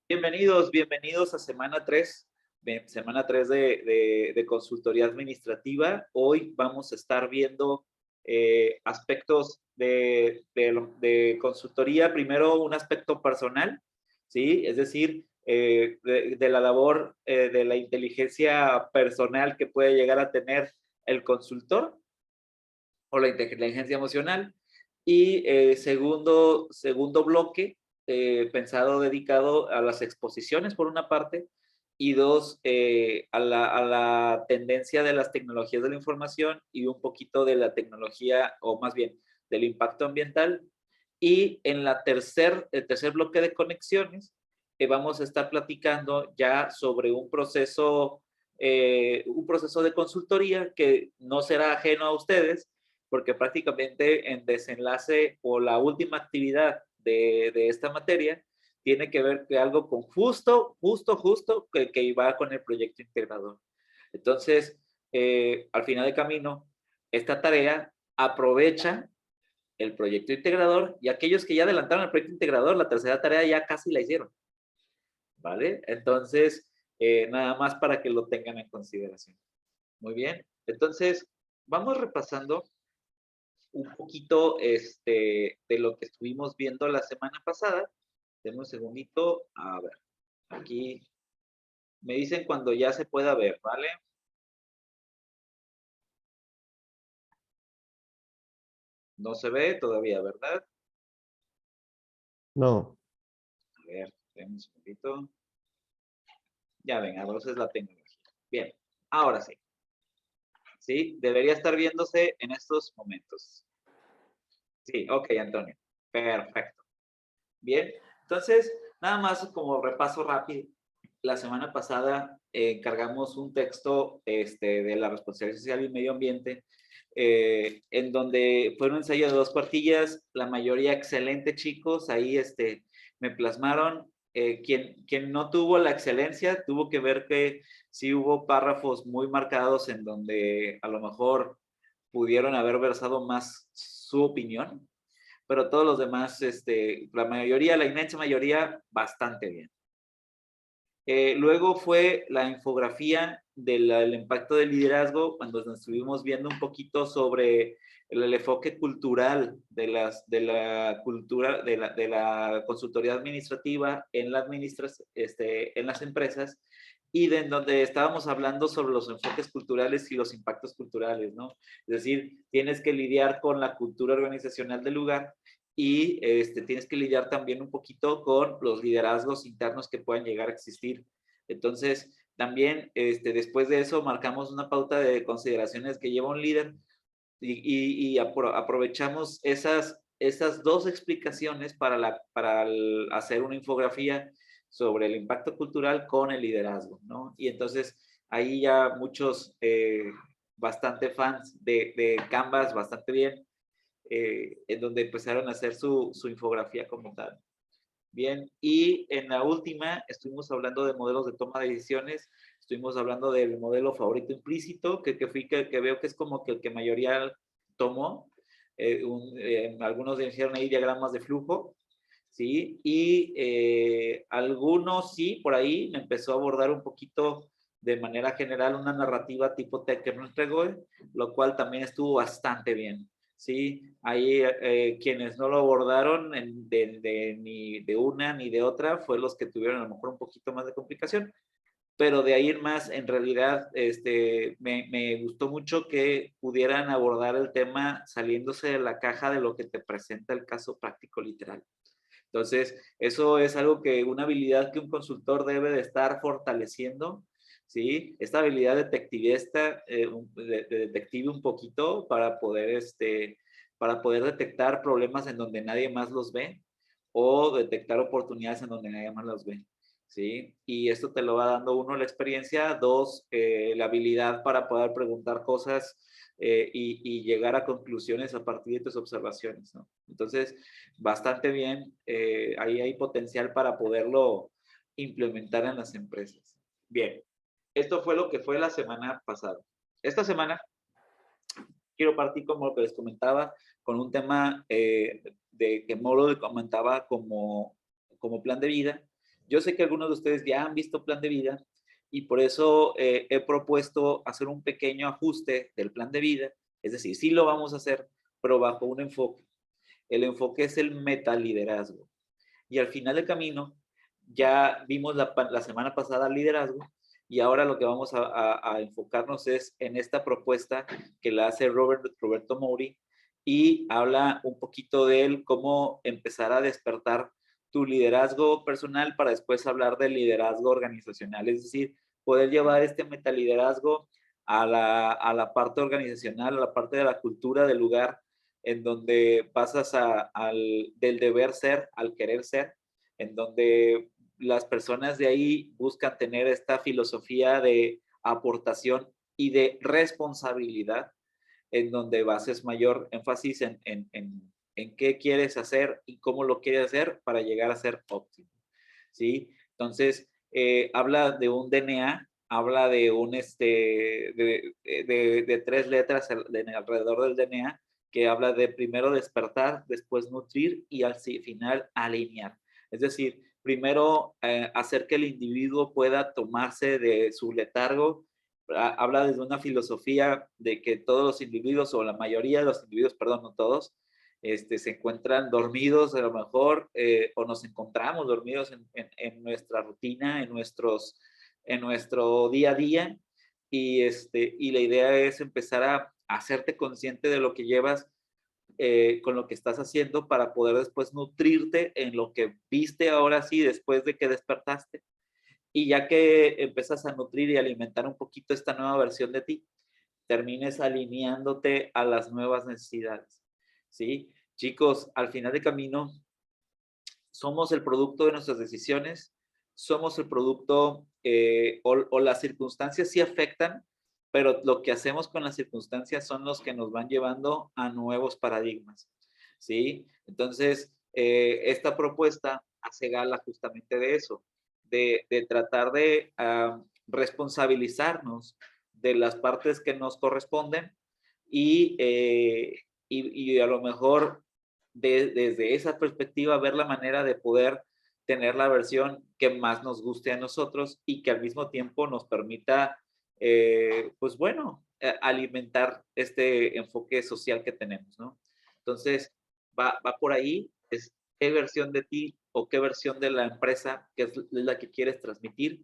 Bienvenidos a semana 3 de consultoría administrativa. Hoy vamos a estar viendo aspectos de consultoría. Primero, un aspecto personal, ¿sí? Es decir, de la labor de la inteligencia personal que puede llegar a tener el consultor o la inteligencia emocional. Y segundo bloque, pensado dedicado a las exposiciones, por una parte, y dos, a la tendencia de las tecnologías de la información y un poquito de la tecnología, o más bien, del impacto ambiental. Y en el tercer bloque de conexiones, vamos a estar platicando ya sobre un proceso de consultoría que no será ajeno a ustedes, porque prácticamente en desenlace o la última actividad de esta materia tiene que ver que algo con justo que va con el proyecto integrador. Entonces, al final del camino, esta tarea aprovecha el proyecto integrador, y aquellos que ya adelantaron el proyecto integrador, la tercera tarea ya casi la hicieron, ¿vale? Entonces, nada más para que lo tengan en consideración. Muy bien, entonces, vamos repasando un poquito de lo que estuvimos viendo la semana pasada. Denme un segundito. A ver, aquí me dicen cuando ya se pueda ver, ¿vale? No se ve todavía, ¿verdad? No, A ver, denme un segundito. Ya ven, a veces la tecnología. Bien, ahora sí. Sí, debería estar viéndose en estos momentos. Sí, ok, Antonio. Perfecto. Bien, entonces, nada más como repaso rápido. La semana pasada encargamos un texto de la responsabilidad social y medio ambiente, en donde fue un ensayo de 2 cuartillas, la mayoría excelente, chicos. Ahí me plasmaron. Quien no tuvo la excelencia tuvo que ver que sí hubo párrafos muy marcados en donde a lo mejor pudieron haber versado más su opinión, pero todos los demás, la mayoría, la inmensa mayoría, bastante bien. Luego fue la infografía del impacto del liderazgo, cuando nos estuvimos viendo un poquito sobre el enfoque cultural de la consultoría administrativa en en las empresas, y de en donde estábamos hablando sobre los enfoques culturales y los impactos culturales, ¿no? Es decir, tienes que lidiar con la cultura organizacional del lugar, y tienes que lidiar también un poquito con los liderazgos internos que puedan llegar a existir. Entonces, también después de eso marcamos una pauta de consideraciones que lleva un líder, y aprovechamos esas dos explicaciones para hacer una infografía sobre el impacto cultural con el liderazgo, ¿no? Y entonces ahí ya muchos, bastante fans de Canvas, bastante bien, en donde empezaron a hacer su infografía como tal. Bien, y en la última estuvimos hablando de modelos de toma de decisiones, estuvimos hablando del modelo favorito implícito, que veo que es como que el que mayoría tomó. Algunos dijeron ahí diagramas de flujo, ¿sí? Y algunos sí, por ahí me empezó a abordar un poquito de manera general una narrativa tipo Tecker no entregó, lo cual también estuvo bastante bien. Sí, ahí quienes no lo abordaron ni de una ni de otra fue los que tuvieron a lo mejor un poquito más de complicación, pero de ahí en más, en realidad, me gustó mucho que pudieran abordar el tema saliéndose de la caja de lo que te presenta el caso práctico literal. Entonces, eso es algo que, una habilidad que un consultor debe de estar fortaleciendo, ¿sí? Esta habilidad detectivista, de detective un poquito para poder detectar problemas en donde nadie más los ve, o detectar oportunidades en donde nadie más los ve, ¿sí? Y esto te lo va dando, uno, la experiencia; dos, la habilidad para poder preguntar cosas, y llegar a conclusiones a partir de tus observaciones, ¿no? Entonces, bastante bien. Ahí hay potencial para poderlo implementar en las empresas. Bien, esto fue lo que fue la semana pasada. Esta semana quiero partir, como lo que les comentaba, con un tema de que Moro comentaba como plan de vida, Yo sé que algunos de ustedes ya han visto plan de vida y por eso he propuesto hacer un pequeño ajuste del plan de vida. Es decir, sí lo vamos a hacer, pero bajo un enfoque. El enfoque es el metaliderazgo. Y al final del camino, ya vimos la semana pasada el liderazgo y ahora lo que vamos a enfocarnos es en esta propuesta que la hace Roberto Mouri y habla un poquito de él, cómo empezar a despertar tu liderazgo personal para después hablar del liderazgo organizacional. Es decir, poder llevar este metaliderazgo a la parte organizacional, a la parte de la cultura del lugar, en donde pasas del deber ser al querer ser, en donde las personas de ahí buscan tener esta filosofía de aportación y de responsabilidad, en donde bases mayor énfasis en qué quieres hacer y cómo lo quieres hacer para llegar a ser óptimo. ¿Sí? Entonces, habla de un DNA, habla de un, de 3 letras alrededor del DNA, que habla de primero despertar, después nutrir y al final alinear. Es decir, primero hacer que el individuo pueda tomarse de su letargo. Habla desde una filosofía de que todos los individuos, o la mayoría de los individuos, perdón, no todos, se encuentran dormidos a lo mejor, o nos encontramos dormidos en nuestra rutina, en nuestro día a día, y la idea es empezar a hacerte consciente de lo que llevas, con lo que estás haciendo, para poder después nutrirte en lo que viste ahora sí, después de que despertaste. Y ya que empiezas a nutrir y alimentar un poquito esta nueva versión de ti, termines alineándote a las nuevas necesidades, ¿sí? Chicos, al final de camino, somos el producto de nuestras decisiones, somos el producto, o las circunstancias sí afectan, pero lo que hacemos con las circunstancias son los que nos van llevando a nuevos paradigmas, ¿sí? Entonces, esta propuesta hace gala justamente de eso, de tratar de responsabilizarnos de las partes que nos corresponden y, y a lo mejor desde esa perspectiva ver la manera de poder tener la versión que más nos guste a nosotros y que al mismo tiempo nos permita, pues bueno, alimentar este enfoque social que tenemos, ¿no? Entonces, va por ahí, es qué versión de ti o qué versión de la empresa que es la que quieres transmitir.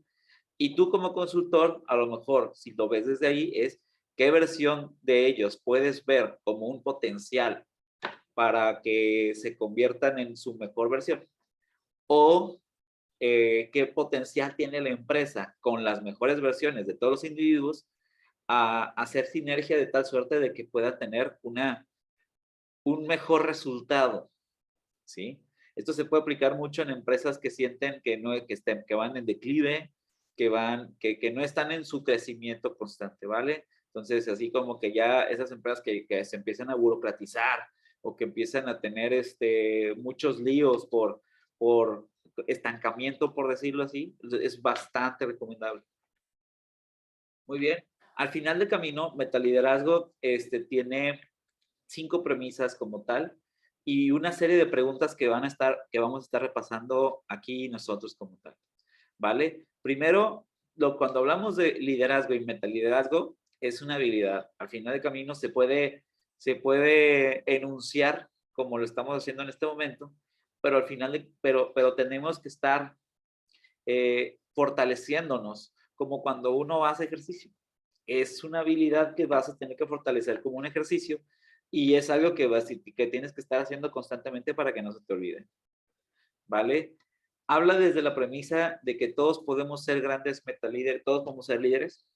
Y tú como consultor, a lo mejor, si lo ves desde ahí, es qué versión de ellos puedes ver como un potencial para que se conviertan en su mejor versión, o qué potencial tiene la empresa con las mejores versiones de todos los individuos a hacer sinergia de tal suerte de que pueda tener un mejor resultado, ¿sí? Esto se puede aplicar mucho en empresas que sienten que, no, que van en declive, que no están en su crecimiento constante, ¿vale? Entonces, así como que ya esas empresas que se empiezan a burocratizar o que empiezan a tener muchos líos por estancamiento, por decirlo así, es bastante recomendable. Muy bien. Al final del camino, Metaliderazgo tiene 5 premisas como tal y una serie de preguntas que vamos a estar repasando aquí nosotros como tal, ¿vale? Primero, cuando hablamos de liderazgo y metaliderazgo, es una habilidad. Al final del camino se puede enunciar como lo estamos haciendo en este momento, pero al final, pero tenemos que estar fortaleciéndonos, como cuando uno hace ejercicio. Es una habilidad que vas a tener que fortalecer como un ejercicio y es algo que tienes que estar haciendo constantemente para que no se te olvide, ¿vale? Habla desde la premisa de que todos podemos ser grandes metalíderes, todos podemos ser líderes.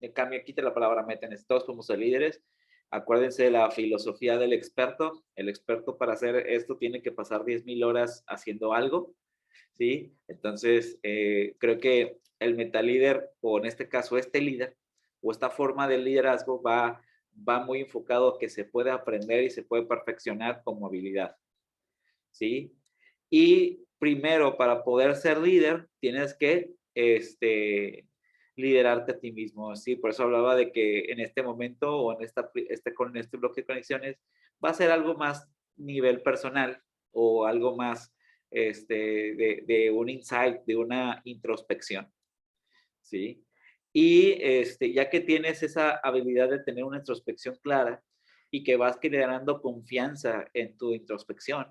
En cambio, quita la palabra meta, todos podemos ser líderes. Acuérdense de la filosofía del experto. El experto para hacer esto tiene que pasar 10,000 horas haciendo algo, ¿sí? Entonces, creo que el metalíder, o en este caso este líder, o esta forma de liderazgo va muy enfocado a que se puede aprender y se puede perfeccionar como habilidad, ¿sí? Y primero, para poder ser líder, tienes que liderarte a ti mismo, ¿sí? Por eso hablaba de que en este momento o con este bloque de conexiones va a ser algo más nivel personal o algo más de un insight, de una introspección, ¿sí? Y ya que tienes esa habilidad de tener una introspección clara y que vas generando confianza en tu introspección,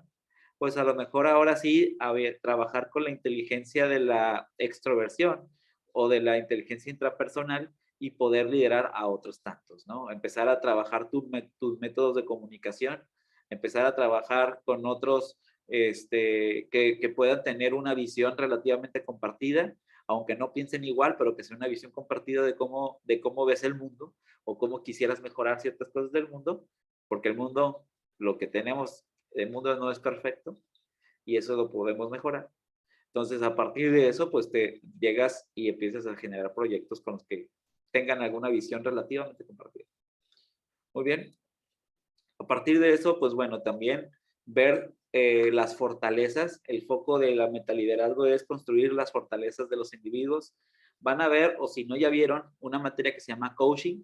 pues a lo mejor ahora sí, a ver, trabajar con la inteligencia de la extroversión o de la inteligencia intrapersonal y poder liderar a otros tantos, ¿no? Empezar a trabajar tus métodos de comunicación, empezar a trabajar con otros que puedan tener una visión relativamente compartida, aunque no piensen igual, pero que sea una visión compartida de cómo ves el mundo o cómo quisieras mejorar ciertas cosas del mundo, porque el mundo, lo que tenemos, el mundo no es perfecto y eso lo podemos mejorar. Entonces, a partir de eso, pues te llegas y empiezas a generar proyectos con los que tengan alguna visión relativamente compartida. Muy bien. A partir de eso, pues bueno, también ver las fortalezas. El foco de la metaliderazgo es construir las fortalezas de los individuos. Van a ver, o si no ya vieron, una materia que se llama coaching,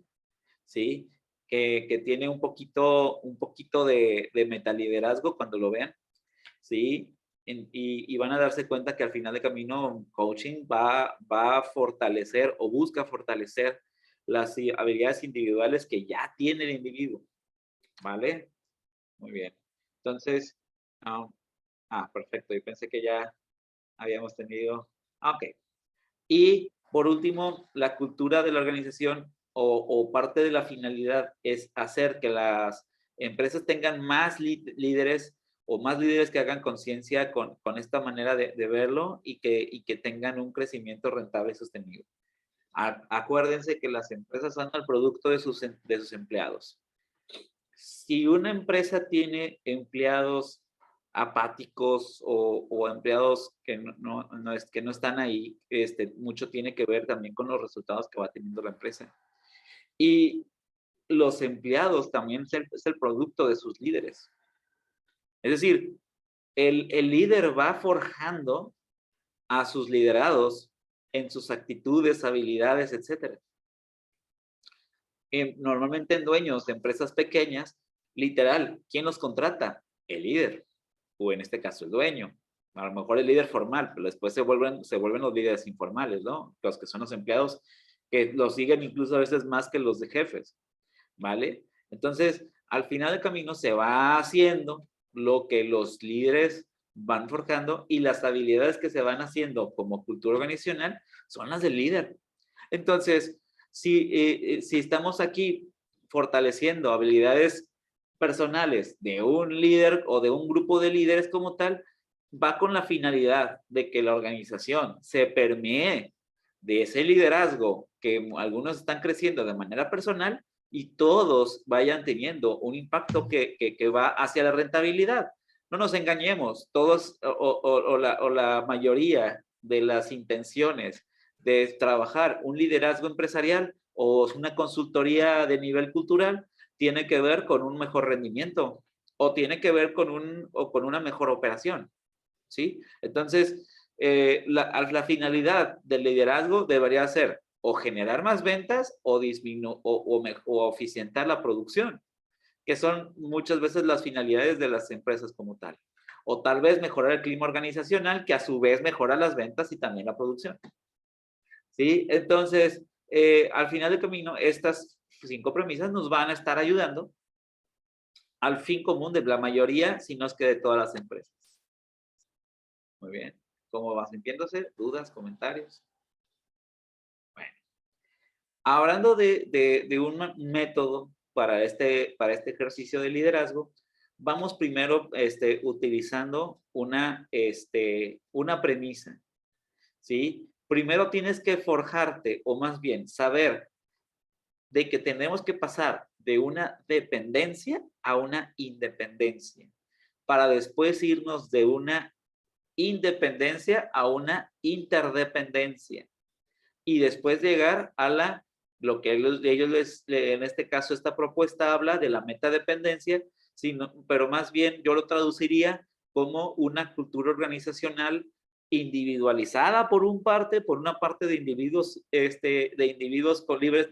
¿sí? Que tiene un poquito de metaliderazgo cuando lo vean, ¿sí? Y van a darse cuenta que al final de camino coaching va a fortalecer o busca fortalecer las habilidades individuales que ya tiene el individuo, ¿vale? Muy bien. Entonces, perfecto. Yo pensé que ya habíamos tenido. Ok. Y por último, la cultura de la organización o parte de la finalidad es hacer que las empresas tengan más líderes o más líderes que hagan conciencia con esta manera de verlo y que tengan un crecimiento rentable y sostenido. Acuérdense que las empresas son el producto de sus empleados. Si una empresa tiene empleados apáticos o empleados que no están ahí, mucho tiene que ver también con los resultados que va teniendo la empresa. Y los empleados también es el producto de sus líderes. Es decir, el líder va forjando a sus liderados en sus actitudes, habilidades, etc. Normalmente en dueños de empresas pequeñas, literal, ¿quién los contrata? El líder, o en este caso el dueño. A lo mejor el líder formal, pero después se vuelven los líderes informales, ¿no? Los que son los empleados, que los siguen incluso a veces más que los de jefes, ¿vale? Entonces, al final del camino se va haciendo lo que los líderes van forjando y las habilidades que se van haciendo como cultura organizacional son las del líder. Entonces, si estamos aquí fortaleciendo habilidades personales de un líder o de un grupo de líderes como tal, va con la finalidad de que la organización se permee de ese liderazgo que algunos están creciendo de manera personal y todos vayan teniendo un impacto que va hacia la rentabilidad. No nos engañemos, todos o la mayoría de las intenciones de trabajar un liderazgo empresarial o una consultoría de nivel cultural tiene que ver con un mejor rendimiento o tiene que ver con una mejor operación, ¿sí? Entonces, la finalidad del liderazgo debería ser o generar más ventas o eficientar la producción, que son muchas veces las finalidades de las empresas como tal. O tal vez mejorar el clima organizacional, que a su vez mejora las ventas y también la producción. ¿Sí? Entonces, al final del camino, estas 5 premisas nos van a estar ayudando al fin común de la mayoría, si no es que de todas las empresas. Muy bien. ¿Cómo va sintiéndose? ¿Dudas? ¿Comentarios? Bueno. Hablando de un método para este ejercicio de liderazgo, vamos primero utilizando una premisa, ¿sí? Primero tienes que forjarte, o más bien saber de que tenemos que pasar de una dependencia a una independencia, para después irnos de una independencia a una interdependencia y después llegar a lo que ellos en este caso esta propuesta habla de la metadependencia, pero más bien yo lo traduciría como una cultura organizacional individualizada por una parte de individuos, con libres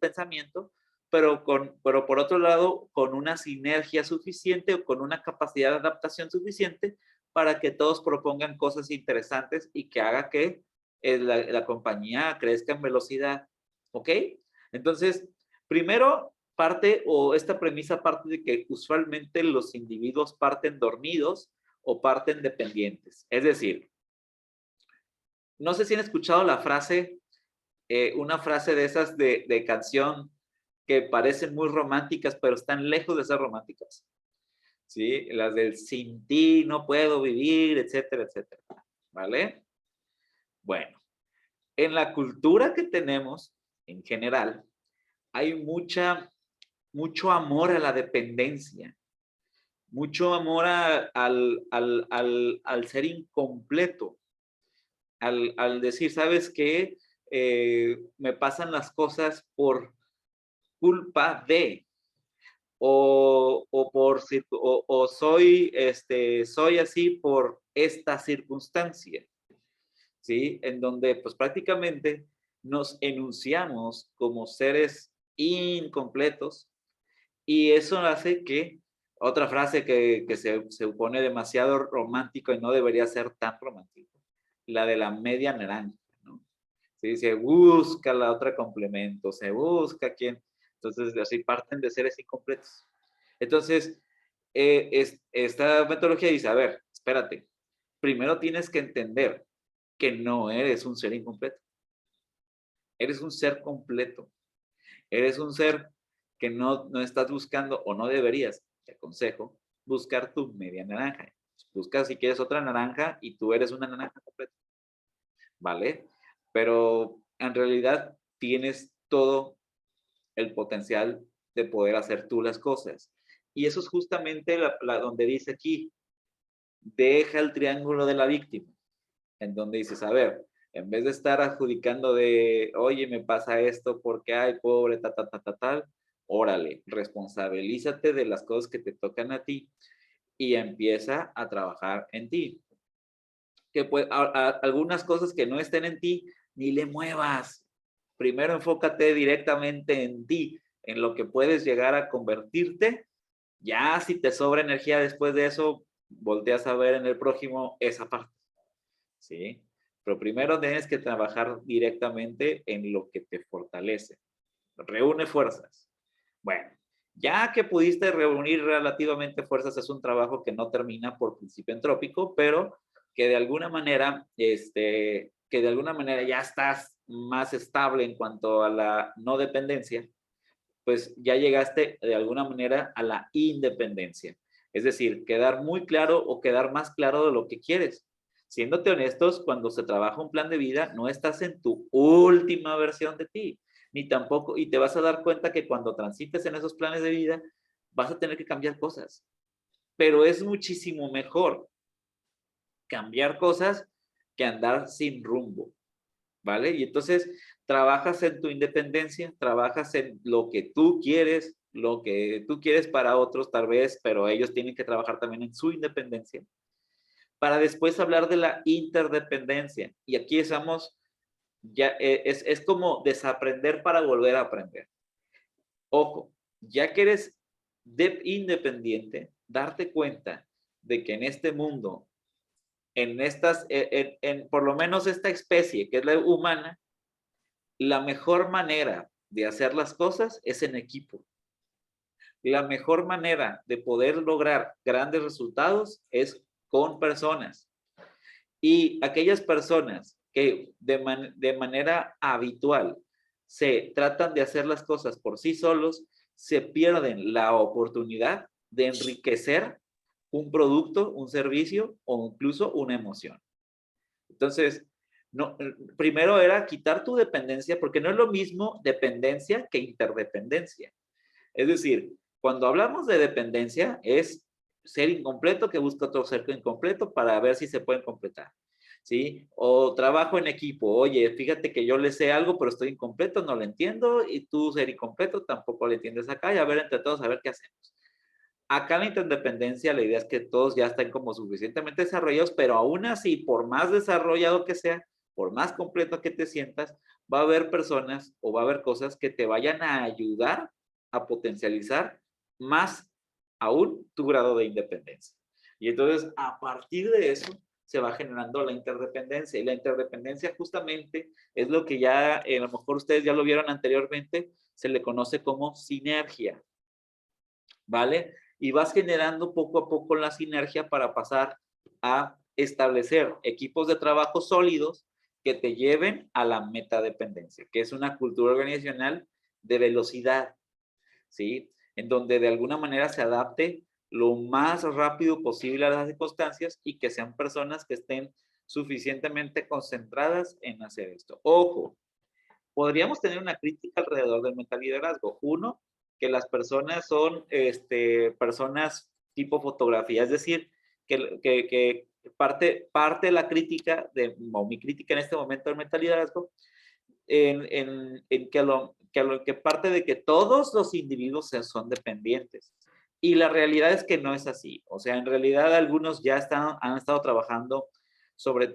pensamiento, pero por otro lado con una sinergia suficiente o con una capacidad de adaptación suficiente para que todos propongan cosas interesantes y que haga que la compañía crezca en velocidad. ¿Ok? Entonces, primero parte o esta premisa parte de que usualmente los individuos parten dormidos o parten dependientes. Es decir, no sé si han escuchado la frase, una frase de esas de canción que parecen muy románticas, pero están lejos de ser románticas. ¿Sí? Las del sin ti no puedo vivir, etcétera, etcétera. ¿Vale? Bueno, en la cultura que tenemos, en general, hay mucho amor a la dependencia, mucho amor al ser incompleto, al decir, ¿sabes qué? Me pasan las cosas por culpa de, o soy, soy así por esta circunstancia, ¿sí? En donde pues prácticamente nos enunciamos como seres incompletos y eso hace que, otra frase que se pone demasiado romántico y no debería ser tan romántico, la de la media naranja, ¿no? Sí, se busca la otra complemento, se busca quién. Entonces, así parten de seres incompletos. Entonces, esta metodología dice, a ver, espérate, primero tienes que entender que no eres un ser incompleto. Eres un ser completo. Eres un ser que no estás buscando o no deberías, te aconsejo, buscar tu media naranja. Busca si quieres otra naranja y tú eres una naranja completa. ¿Vale? Pero en realidad tienes todo el potencial de poder hacer tú las cosas. Y eso es justamente donde dice aquí, deja el triángulo de la víctima, en donde dices, a ver, en vez de estar adjudicando de, oye, me pasa esto porque, ay, pobre, tal, órale, responsabilízate de las cosas que te tocan a ti y empieza a trabajar en ti. Que pues, algunas cosas que no estén en ti, ni le muevas. Primero enfócate directamente en ti, en lo que puedes llegar a convertirte. Ya si te sobra energía después de eso, volteas a ver en el prójimo esa parte. ¿Sí? Pero primero tienes que trabajar directamente en lo que te fortalece. Reúne fuerzas. Bueno, ya que pudiste reunir relativamente fuerzas, es un trabajo que no termina por principio entrópico, pero que de alguna manera, ya estás más estable en cuanto a la no dependencia, pues ya llegaste de alguna manera a la independencia. Es decir, quedar muy claro o quedar más claro de lo que quieres. Siéndote honestos, cuando se trabaja un plan de vida, no estás en tu última versión de ti, ni tampoco, y te vas a dar cuenta que cuando transites en esos planes de vida, vas a tener que cambiar cosas. Pero es muchísimo mejor cambiar cosas que andar sin rumbo. ¿Vale? Y entonces trabajas en tu independencia, trabajas en lo que tú quieres para otros tal vez, pero ellos tienen que trabajar también en su independencia, para después hablar de la interdependencia. Y aquí estamos, ya es como desaprender para volver a aprender. Ojo, ya que eres independiente, darte cuenta de que en este mundo, en estas, por lo menos esta especie que es la humana, la mejor manera de hacer las cosas es en equipo. La mejor manera de poder lograr grandes resultados es con personas. Y aquellas personas que de manera habitual se tratan de hacer las cosas por sí solos, se pierden la oportunidad de enriquecer un producto, un servicio o incluso una emoción. Entonces, no, primero era quitar tu dependencia, porque no es lo mismo dependencia que interdependencia. Es decir, cuando hablamos de dependencia es ser incompleto que busca otro ser incompleto para ver si se pueden completar. ¿Sí? O trabajo en equipo, oye, fíjate que yo le sé algo, pero estoy incompleto, no lo entiendo, y tú ser incompleto tampoco le entiendes acá, y a ver entre todos a ver qué hacemos. Acá la interdependencia, la idea es que todos ya estén como suficientemente desarrollados, pero aún así, por más desarrollado que sea, por más completo que te sientas, va a haber personas o va a haber cosas que te vayan a ayudar a potencializar más aún tu grado de independencia. Y entonces, a partir de eso, se va generando la interdependencia. Y la interdependencia justamente es lo que ya, a lo mejor ustedes ya lo vieron anteriormente, se le conoce como sinergia, ¿vale? Y vas generando poco a poco la sinergia para pasar a establecer equipos de trabajo sólidos que te lleven a la metadependencia, que es una cultura organizacional de velocidad, ¿sí? En donde de alguna manera se adapte lo más rápido posible a las circunstancias y que sean personas que estén suficientemente concentradas en hacer esto. Ojo, podríamos tener una crítica alrededor del metaliderazgo. Uno, que las personas son personas tipo fotografía, es decir, que parte de la crítica, o mi crítica en este momento del metaliderazgo, en que parte de que todos los individuos son dependientes. Y la realidad es que no es así. O sea, en realidad algunos ya han estado trabajando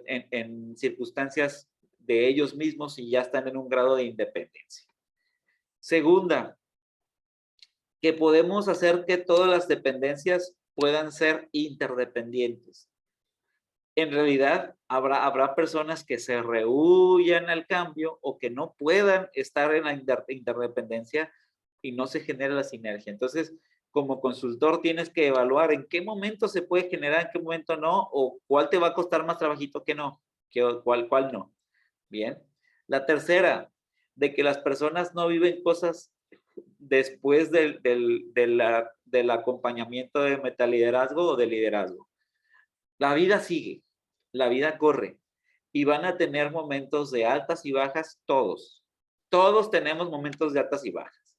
en circunstancias de ellos mismos y ya están en un grado de independencia. Segunda, que podemos hacer que todas las dependencias puedan ser interdependientes. En realidad, habrá personas que se rehuyan al cambio o que no puedan estar en la interdependencia y no se genera la sinergia. Entonces, como consultor tienes que evaluar en qué momento se puede generar, en qué momento no, o cuál te va a costar más trabajito que no, cuál no. Bien. La tercera, de que las personas no viven cosas después del acompañamiento de metaliderazgo o de liderazgo. La vida sigue, la vida corre y van a tener momentos de altas y bajas todos. Todos tenemos momentos de altas y bajas.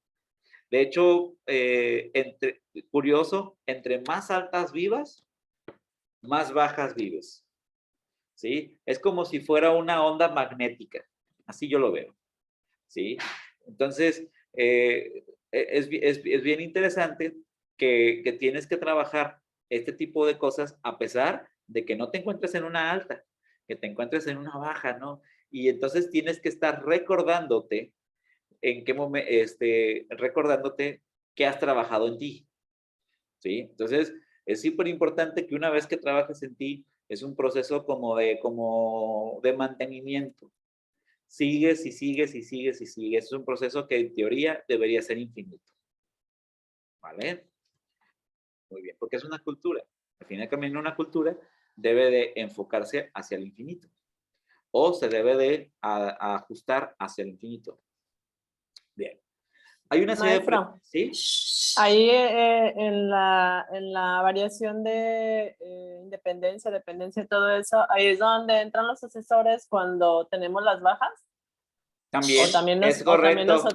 De hecho, curioso, entre más altas vivas, más bajas vives. ¿Sí? Es como si fuera una onda magnética. Así yo lo veo. ¿Sí? Entonces, es bien interesante que tienes que trabajar este tipo de cosas a pesar de que no te encuentres en una alta, que te encuentres en una baja, ¿no? Y entonces tienes que estar recordándote en qué momento, recordándote que has trabajado en ti, ¿sí? Entonces, es súper importante que una vez que trabajes en ti, es un proceso como de mantenimiento. Sigues y sigues y sigues y sigues. Es un proceso que en teoría debería ser infinito. ¿Vale? Muy bien, porque es una cultura. Al final, también una cultura debe de enfocarse hacia el infinito o se debe de ajustar hacia el infinito. Bien. Hay una serie de... Maestro, ¿Sí? ahí en la variación de independencia, dependencia, todo eso, ahí es donde entran los asesores cuando tenemos las bajas. También, O también, es correcto.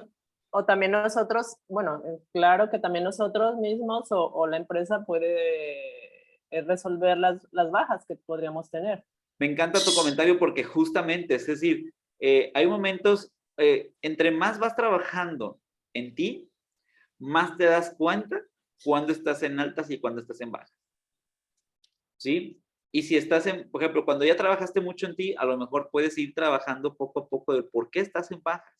o también nosotros, bueno, claro que también nosotros mismos o la empresa puede resolver las bajas que podríamos tener. Me encanta tu comentario porque justamente, es decir, hay momentos, entre más vas trabajando en ti, más te das cuenta cuando estás en altas y cuando estás en bajas. ¿Sí? Y si estás por ejemplo, cuando ya trabajaste mucho en ti, a lo mejor puedes ir trabajando poco a poco de por qué estás en bajas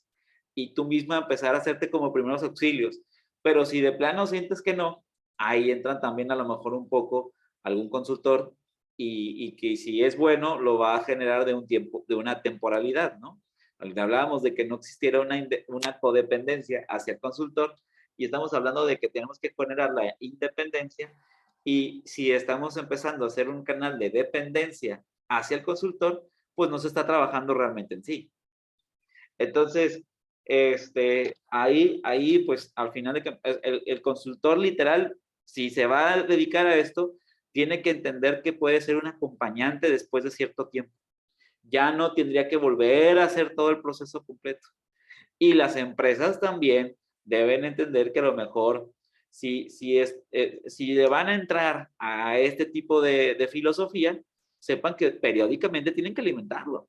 y tú misma empezar a hacerte como primeros auxilios. Pero si de plano sientes que no, ahí entran también a lo mejor un poco algún consultor y que si es bueno, lo va a generar de un tiempo, de una temporalidad, ¿no? Hablábamos de que no existiera una codependencia hacia el consultor y estamos hablando de que tenemos que generar la independencia y si estamos empezando a hacer un canal de dependencia hacia el consultor, pues no se está trabajando realmente en sí. Entonces, ahí, pues, al final, el consultor literal, si se va a dedicar a esto, tiene que entender que puede ser un acompañante después de cierto tiempo. Ya no tendría que volver a hacer todo el proceso completo. Y las empresas también deben entender que a lo mejor, si le van a entrar a este tipo de filosofía, sepan que periódicamente tienen que alimentarlo.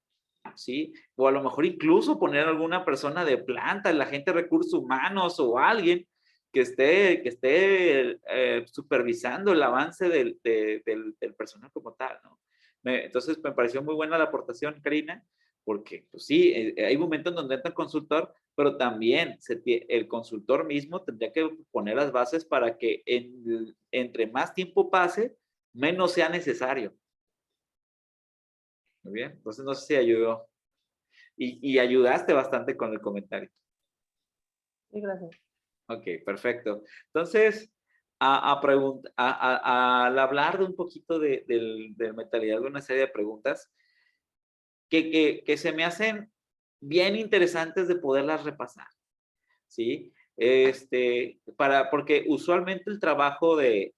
¿Sí? O a lo mejor incluso poner alguna persona de planta, la gente de recursos humanos o alguien que esté supervisando el avance del personal como tal, ¿no? Entonces me pareció muy buena la aportación, Karina, porque pues sí, hay momentos donde entra el consultor, pero también el consultor mismo tendría que poner las bases para que entre más tiempo pase, menos sea necesario. Muy bien, entonces no sé si ayudó. Y ayudaste bastante con el comentario. Sí, gracias. Ok, perfecto. Entonces, al hablar de un poquito de mentalidad, de una serie de preguntas que se me hacen bien interesantes de poderlas repasar, ¿sí? Porque usualmente el trabajo de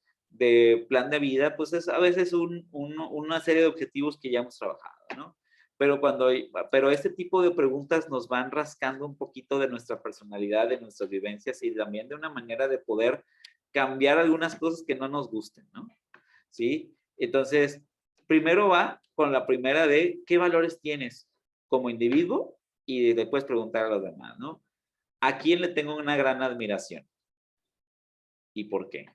plan de vida, pues es a veces una serie de objetivos que ya hemos trabajado, ¿no? Pero este tipo de preguntas nos van rascando un poquito de nuestra personalidad, de nuestras vivencias y también de una manera de poder cambiar algunas cosas que no nos gusten, ¿no? ¿Sí? Entonces, primero va con la primera de qué valores tienes como individuo y después preguntar a los demás, ¿no? ¿A quién le tengo una gran admiración? ¿Y por qué?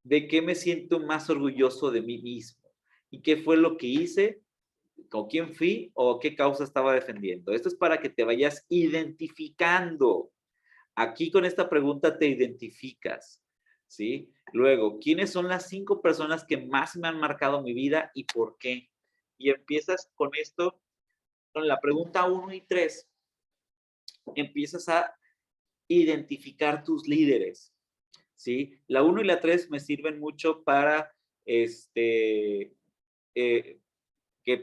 ¿De qué me siento más orgulloso de mí mismo? ¿Y qué fue lo que hice? ¿Con quién fui? ¿O qué causa estaba defendiendo? Esto es para que te vayas identificando. Aquí con esta pregunta te identificas, ¿sí? Luego, ¿quiénes son las 5 personas que más me han marcado mi vida y por qué? Y empiezas con esto, con la pregunta 1 y 3. Empiezas a identificar tus líderes, ¿sí? La 1 y la 3 me sirven mucho para, eh,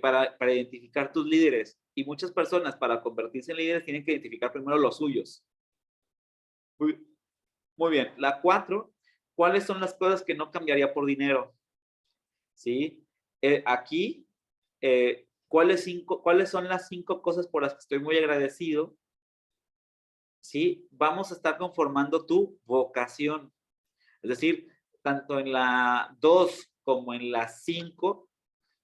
para identificar tus líderes. Y muchas personas para convertirse en líderes tienen que identificar primero los suyos. Muy, muy bien. La 4, ¿cuáles son las cosas que no cambiaría por dinero? ¿Sí? Aquí, ¿cuáles son las 5 cosas por las que estoy muy agradecido? ¿Sí? Vamos a estar conformando tu vocación. Es decir, tanto en la 2 como en la 5,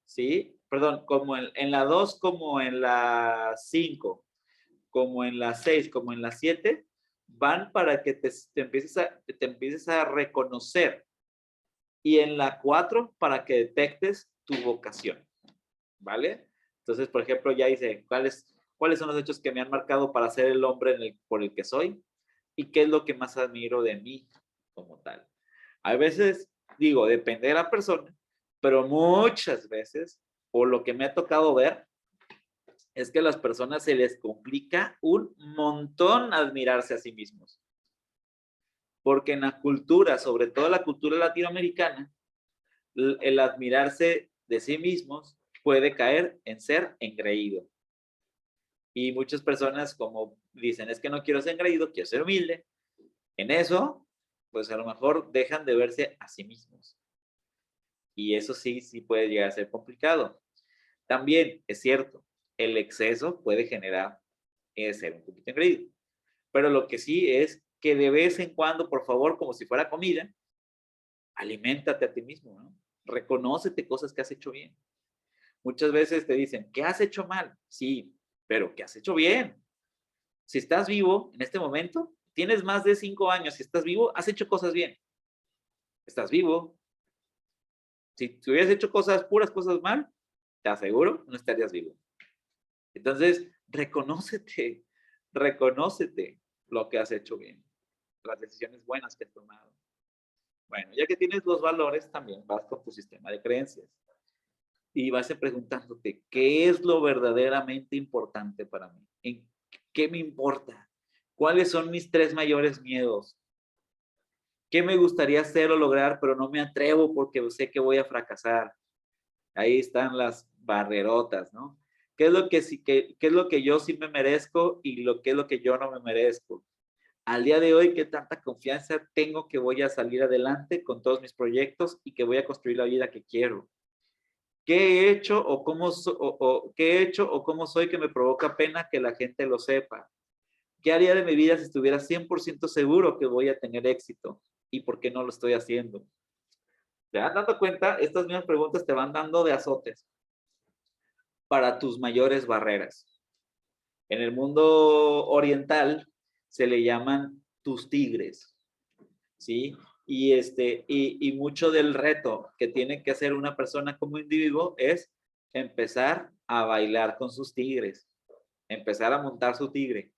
¿sí? Perdón, como en la 2 como en la 5, como en la 6, como en la 7, van para que te empieces a reconocer. Y en la 4, para que detectes tu vocación, ¿vale? Entonces, por ejemplo, ya dice, ¿cuáles son los hechos que me han marcado para ser el hombre por el que soy? ¿Y qué es lo que más admiro de mí como tal? A veces, digo, depende de la persona, pero muchas veces, por lo que me ha tocado ver, es que a las personas se les complica un montón admirarse a sí mismos. Porque en la cultura, sobre todo la cultura latinoamericana, el admirarse de sí mismos puede caer en ser engreído. Y muchas personas como dicen, es que no quiero ser engreído, quiero ser humilde. En eso, pues a lo mejor dejan de verse a sí mismos. Y eso sí, sí puede llegar a ser complicado. También es cierto, el exceso puede generar ser un poquito engreído. Pero lo que sí es que de vez en cuando, por favor, como si fuera comida, aliméntate a ti mismo, ¿no? Reconócete cosas que has hecho bien. Muchas veces te dicen, ¿qué has hecho mal? Sí, pero ¿qué has hecho bien? Si estás vivo en este momento, tienes más de 5 años, si estás vivo, has hecho cosas bien. Estás vivo. Si hubieras hecho puras cosas mal, te aseguro, no estarías vivo. Entonces, reconócete lo que has hecho bien, las decisiones buenas que has tomado. Bueno, ya que tienes los valores, también vas con tu sistema de creencias y vas preguntándote, ¿qué es lo verdaderamente importante para mí? ¿En qué me importa? ¿Cuáles son mis 3 mayores miedos? ¿Qué me gustaría hacer o lograr, pero no me atrevo porque sé que voy a fracasar? Ahí están las barrerotas, ¿no? ¿Qué es lo que, qué es lo que yo sí me merezco y qué es lo que yo no me merezco? Al día de hoy, ¿qué tanta confianza tengo que voy a salir adelante con todos mis proyectos y que voy a construir la vida que quiero? ¿Qué he hecho o qué he hecho o cómo soy que me provoca pena que la gente lo sepa? ¿Qué haría de mi vida si estuviera 100% seguro que voy a tener éxito? ¿Y por qué no lo estoy haciendo? ¿Te das dando cuenta? Estas mismas preguntas te van dando de azotes para tus mayores barreras. En el mundo oriental se le llaman tus tigres, ¿sí? Y mucho del reto que tiene que hacer una persona como individuo es empezar a bailar con sus tigres, empezar a montar su tigre.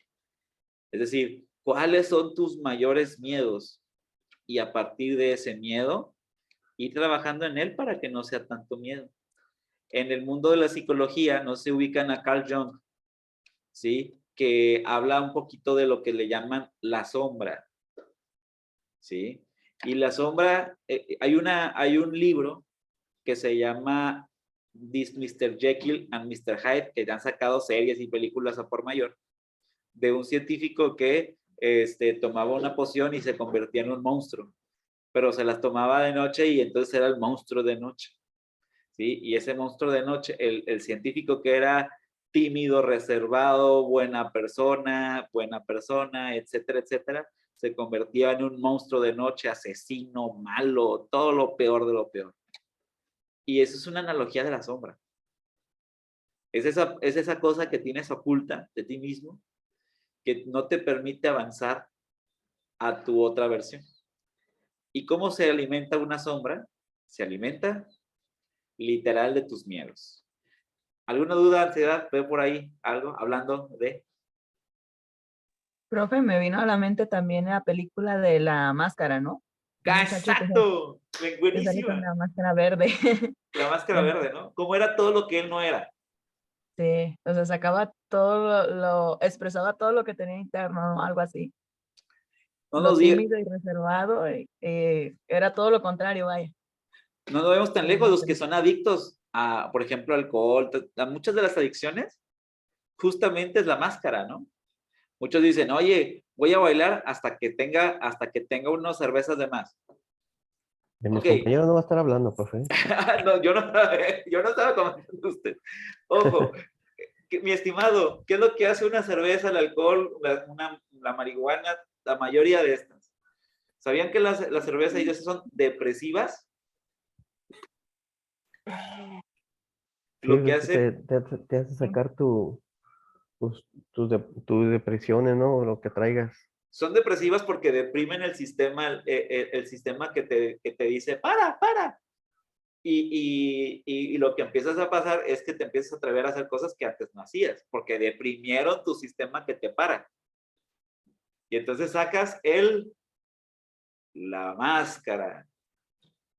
Es decir, ¿cuáles son tus mayores miedos? Y a partir de ese miedo, ir trabajando en él para que no sea tanto miedo. En el mundo de la psicología no se ubican a Carl Jung, ¿sí? Que habla un poquito de lo que le llaman la sombra, ¿sí? Y la sombra, hay un libro que se llama This Mr. Jekyll and Mr. Hyde, que han sacado series y películas a por mayor, de un científico que tomaba una poción y se convertía en un monstruo, pero se las tomaba de noche y entonces era el monstruo de noche, ¿sí? Y ese monstruo de noche, el científico que era tímido, reservado, buena persona, etcétera, etcétera, se convertía en un monstruo de noche, asesino, malo, todo lo peor de lo peor. Y eso es una analogía de la sombra. Es esa cosa que tienes oculta de ti mismo que no te permite avanzar a tu otra versión. ¿Y cómo se alimenta una sombra? Se alimenta literal de tus miedos. ¿Alguna duda, ansiedad? ¿Ve por ahí algo hablando de? Profe, me vino a la mente también la película de La Máscara, ¿no? Un muchacho ¡Exacto! que sale con Buenísima. la máscara verde. La máscara verde, ¿no? ¿Cómo era todo lo que él no era? Sí, o sea, sacaba todo expresaba todo lo que tenía interno, ¿no? Algo así. No Lo nos, diga, tímido y reservado, era todo lo contrario, vaya. no nos vemos tan lejos, los que son adictos a, por ejemplo, alcohol, a muchas de las adicciones, justamente es la máscara, ¿no? Muchos dicen, oye, voy a bailar hasta que tenga unas cervezas de más. De mis Ok. compañeros no va a estar hablando, profe. No, yo no estaba comentando usted. Ojo, mi estimado, ¿qué es lo que hace una cerveza, el alcohol, la marihuana, la mayoría de estas? ¿Sabían que las cervezas y esas son depresivas? Sí, Lo que es que hace, te hace sacar tus depresiones, ¿no? Lo que traigas. son depresivas porque deprimen el sistema, el sistema que te dice, para. Y lo que empiezas a pasar es que te empiezas a atrever a hacer cosas que antes no hacías, porque deprimieron tu sistema que te para. Y entonces sacas la máscara,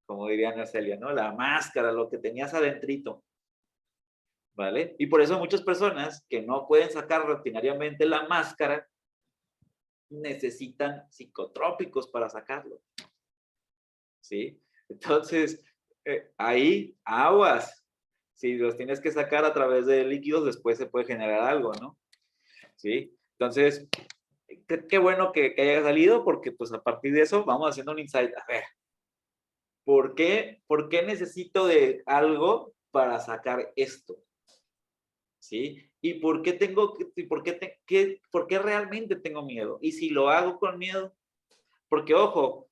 como diría Narcelia, ¿no? La máscara, lo que tenías adentrito, ¿vale? Y por eso muchas personas que no pueden sacar rutinariamente la máscara necesitan psicotrópicos para sacarlo, ¿sí? Entonces, ahí aguas. Si los tienes que sacar a través de líquidos, después se puede generar algo, ¿no? ¿Sí? Entonces, qué bueno que haya salido, porque pues a partir de eso vamos haciendo un insight. A ver, ¿por qué necesito de algo para sacar esto? ¿Sí? ¿Y por qué por qué realmente tengo miedo? Y si lo hago con miedo, porque ojo,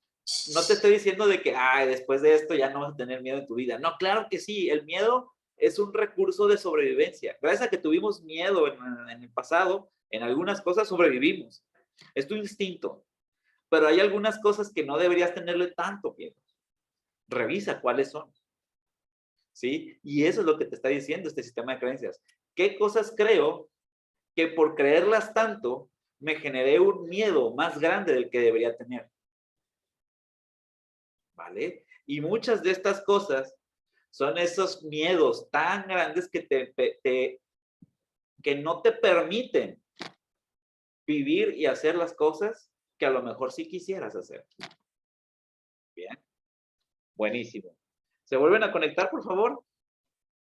no te estoy diciendo de que, ay, después de esto ya no vas a tener miedo en tu vida. No, claro que sí, el miedo es un recurso de sobrevivencia. Gracias a que tuvimos miedo en el pasado, en algunas cosas sobrevivimos. Es tu instinto. Pero hay algunas cosas que no deberías tenerle tanto miedo. Revisa cuáles son. ¿Sí? Y eso es lo que te está diciendo este sistema de creencias. ¿Qué cosas creo que por creerlas tanto me generé un miedo más grande del que debería tener? ¿Vale? Y muchas de estas cosas son esos miedos tan grandes que que no te permiten vivir y hacer las cosas que a lo mejor sí quisieras hacer. Bien. Buenísimo. ¿Se vuelven a conectar, por favor?